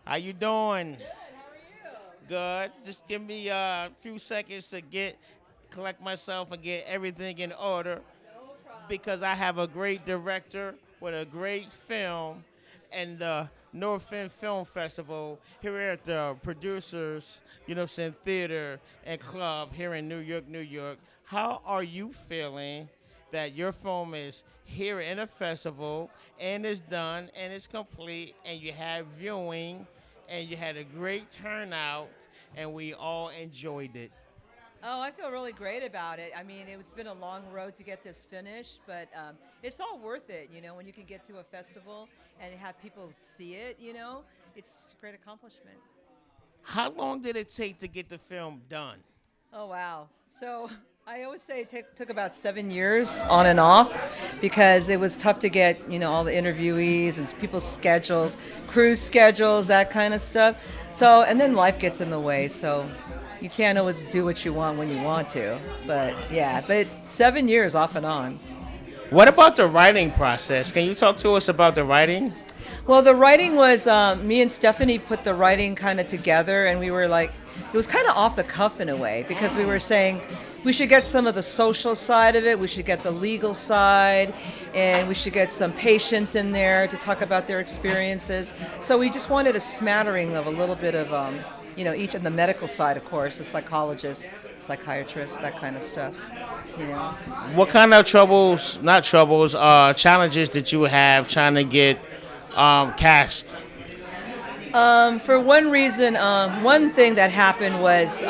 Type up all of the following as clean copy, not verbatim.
How you doing? Good. How are you? Good. Just give me a few seconds to collect myself and get everything in order No problem. because I have a great director with a great film and the North End Film Festival here at the producers, theater and club here in New York, New York. How are you feeling that your film is here in a festival and it's done and it's complete and you have viewing and you had a great turnout and we all enjoyed it? Oh, I feel really great about it. I mean, it's been a long road to get this finished, but it's all worth it, when you can get to a festival and have people see it, it's a great accomplishment. How long did it take to get the film done? Oh, wow. So I always say took about 7 years on and off because it was tough to get, all the interviewees and people's schedules, crew schedules, that kind of stuff. So, and then life gets in the way. So you can't always do what you want when you want to. But yeah, but 7 years off and on. What about the writing process? Can you talk to us about the writing? Well, the writing was me and Stephanie put the writing kind of together, and we were like, it was kind of off the cuff in a way because we were saying we should get some of the social side of it, we should get the legal side, and we should get some patients in there to talk about their experiences. So we just wanted a smattering of a little bit of, each on the medical side, of course, the psychologist, psychiatrist, that kind of stuff. What kind of challenges did you have trying to get cast? For one reason, one thing that happened was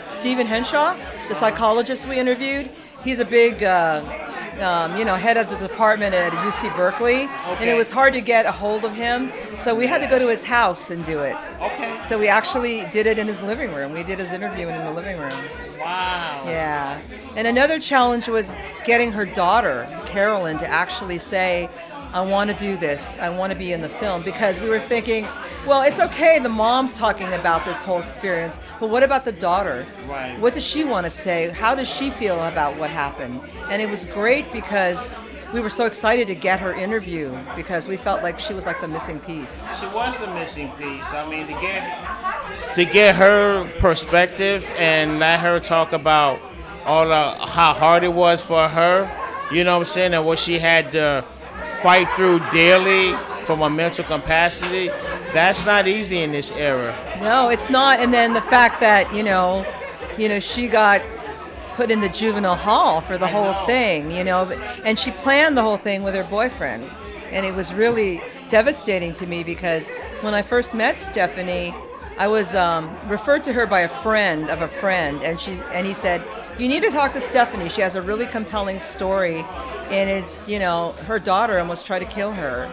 Stephen Henshaw, the psychologist we interviewed. He's a big, head of the department at UC Berkeley, and it was hard to get a hold of him. So we had to go to his house and do it. Okay. So we actually did it in his living room. We did his interview in the living room. Wow. Yeah. And another challenge was getting her daughter, Carolyn, to actually say, I want to do this. I want to be in the film, because we were thinking, well, it's okay. The mom's talking about this whole experience, but what about the daughter? Right. What does she want to say? How does she feel about what happened? And it was great because we were so excited to get her interview because we felt like she was like the missing piece. She was the missing piece. I mean, to get her perspective and let her talk about how hard it was for her, and what she had to fight through daily from a mental capacity. That's not easy in this era. No, it's not. And then the fact that, she got put in the juvenile hall for the whole thing, and she planned the whole thing with her boyfriend. And it was really devastating to me because when I first met Stephanie, I was referred to her by a friend of a friend, and he said, you need to talk to Stephanie. She has a really compelling story, and it's, her daughter almost tried to kill her,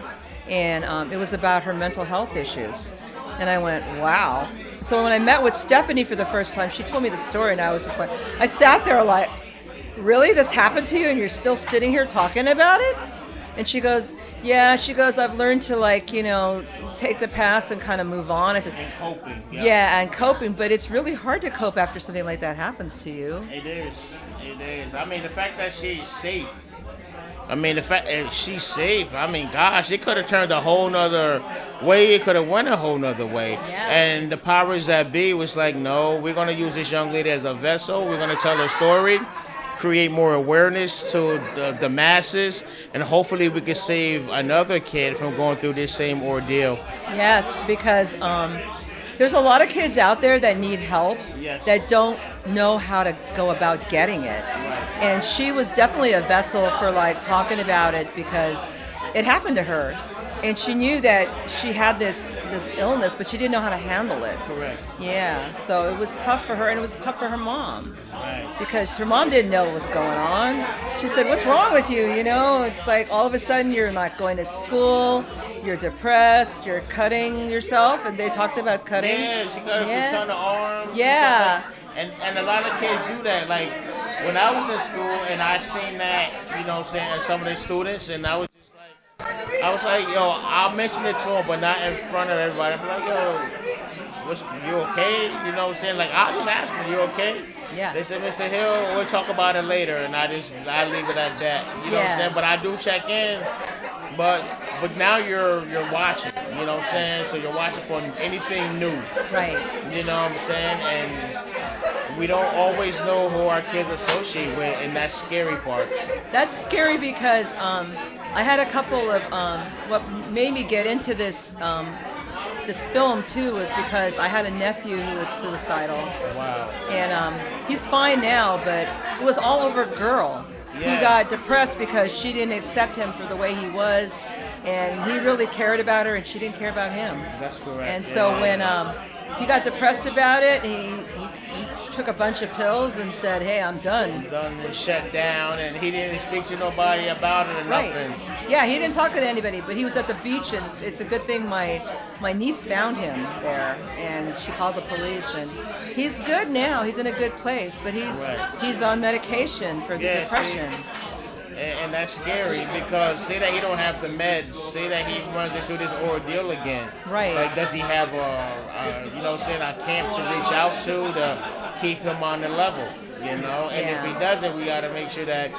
and it was about her mental health issues. And I went, wow. So when I met with Stephanie for the first time, she told me the story, and I was just like, I sat there like, really? This happened to you, and you're still sitting here talking about it? And she goes, yeah, I've learned to take the past and kind of move on. I said, And coping. yeah, and coping, but it's really hard to cope after something like that happens to you. It is. It is. I mean, the fact that she's safe. I mean, the fact that she's safe. I mean, gosh, it could have turned a whole nother way. It could have went a whole nother way. Yeah. And the powers that be was like, no, we're going to use this young lady as a vessel. We're going to tell her story, create more awareness to the masses, and hopefully we can save another kid from going through this same ordeal. Yes, because there's a lot of kids out there that need help, Yes. that don't know how to go about getting it. And she was definitely a vessel for talking about it because it happened to her. And she knew that she had this illness, but she didn't know how to handle it. Correct. Yeah, so it was tough for her, and it was tough for her mom. Right. Because her mom didn't know what was going on. She said, what's wrong with you? It's like all of a sudden you're not going to school, you're depressed, you're cutting yourself, and they talked about cutting. Yeah, she got her on the arm. Yeah. And a lot of kids do that. Like, when I was in school and I seen that, and some of the students, and I was like, yo, I'll mention it to them, but not in front of everybody. I'm like, yo, you okay? Like, I'll just ask them, you okay? Yeah. They said, Mr. Hill, we'll talk about it later, and I leave it at that. You know what I'm saying? But I do check in. But now you're watching. You know what I'm saying? So you're watching for anything new. Right. You know what I'm saying? And we don't always know who our kids associate with, and that's scary part. That's scary because I had a couple of what made me get into this this film too was because I had a nephew who was suicidal. Wow. And he's fine now, but it was all over a girl. Yeah. He got depressed because she didn't accept him for the way he was, and he really cared about her, and she didn't care about him. That's correct. And so when he got depressed about it, he took a bunch of pills and said, "Hey, I'm done." Done and shut down, and he didn't speak to nobody about it or nothing. Yeah, he didn't talk to anybody, but he was at the beach, and it's a good thing my niece found him there, and she called the police, and he's good now. He's in a good place, but he's on medication for the depression. And that's scary because say that he don't have the meds, say that he runs into this ordeal again. Right. Like, does he have you know, saying a camp to reach out to keep him on the level, you know? And if he doesn't, we got to make sure that,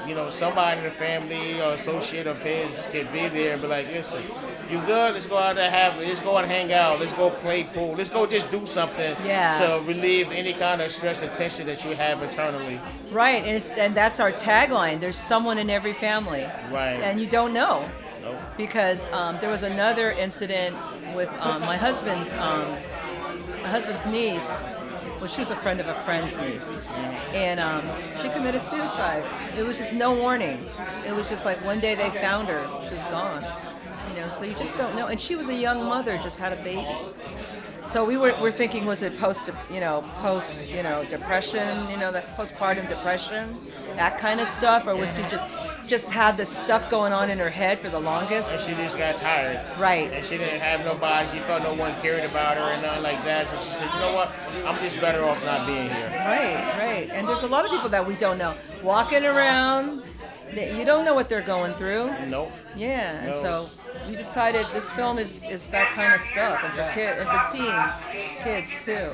you know, somebody in the family or associate of his could be there and be like, listen, you good? Let's go out there, let's go out and hang out. Let's go play pool. Let's go just do something to relieve any kind of stress and tension that you have internally. Right, and that's our tagline. There's someone in every family. Right. And you don't know. Nope. Because there was another incident with my husband's niece. Well, she was a friend of a friend's niece, and she committed suicide. It was just no warning. It was just like one day they found her, she was gone. You know, so you just don't know. And she was a young mother, just had a baby. So we're thinking, was it post depression, you know, that postpartum depression, that kind of stuff, or was she just had this stuff going on in her head for the longest? And she just got tired. Right. And she didn't have nobody. She felt no one cared about her and nothing like that. So she said, you know what? I'm just better off not being here. Right. And there's a lot of people that we don't know walking around. You don't know what they're going through. Nope. Yeah, and so we decided this film is that kind of stuff, and for kids too.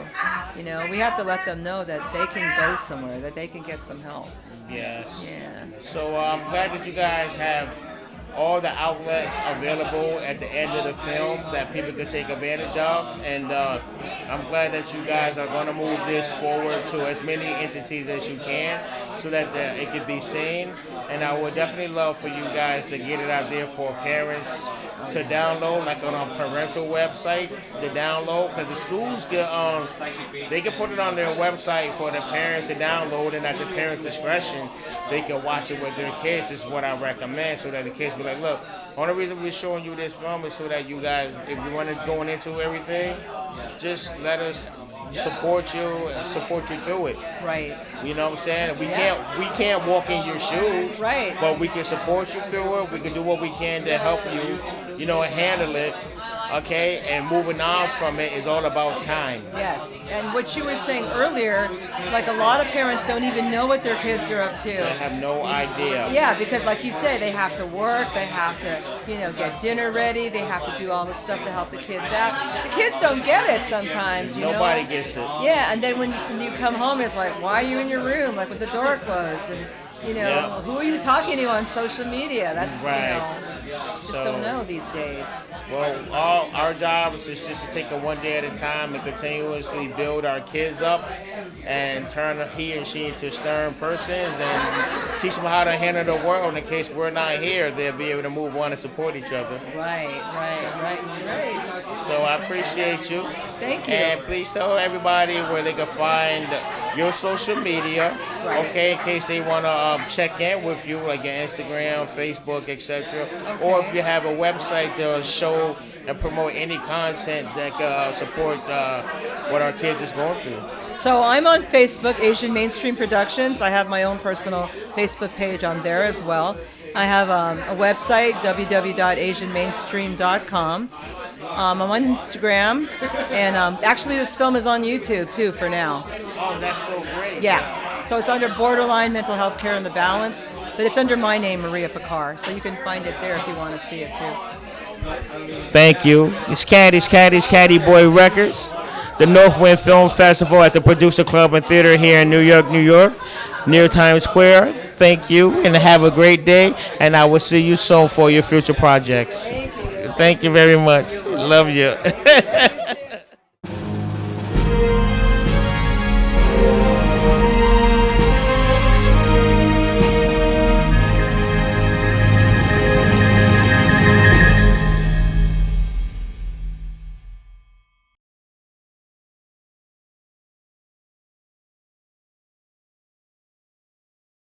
You know, we have to let them know that they can go somewhere, that they can get some help. Yes. Yeah. So I'm glad that you guys have all the outlets available at the end of the film that people can take advantage of, and I'm glad that you guys are going to move this forward to as many entities as you can so that it can be seen. And I would definitely love for you guys to get it out there for parents to download, like on a parental website to download, because the schools they can put it on their website for the parents to download, and at the parents' discretion they can watch it with their kids. Is what I recommend, so that the kids be like, look, only reason we're showing you this film is so that you guys, if you want to go into everything, just let us support you and support you through it. Right. You know what I'm saying? We can't walk in your shoes. Right. But we can support you through it. We can do what we can to help you, you know, handle it. Okay, and moving on from it is all about time. Yes, and what you were saying earlier, like a lot of parents don't even know what their kids are up to. They have no idea. Yeah, because like you said, they have to work, they have to, you know, get dinner ready, they have to do all the stuff to help the kids out. The kids don't get it sometimes, you know. Nobody gets it. Yeah, and then when you come home, it's like, why are you in your room, like with the door closed? And, you know, who are you talking to on social media? That's, you know, just don't know these days. Well, all our job is just to take it one day at a time and continuously build our kids up and turn he and she into stern persons and teach them how to handle the world. In case we're not here, they'll be able to move on and support each other. Right. So I appreciate you. Thank you. And please tell everybody where they can find your social media, okay, in case they want to check in with you, like your Instagram, Facebook, etc. Okay. Or if you have a website to show and promote any content that can support what our kids is going through. So I'm on Facebook, Asian Mainstream Productions. I have my own personal Facebook page on there as well. I have a website, www.asianmainstream.com. I'm on Instagram, and actually this film is on YouTube too for now. Oh, that's so great. Yeah, so it's under Borderline Mental Health Care and the Balance, but it's under my name, Maria Picar, so you can find it there if you want to see it too. Thank you. It's Caddy Boy Records, the Northwind Film Festival at the Producer Club and Theater here in New York, near Times Square. Thank you, and have a great day, and I will see you soon for your future projects. Thank you. Thank you very much. Love you.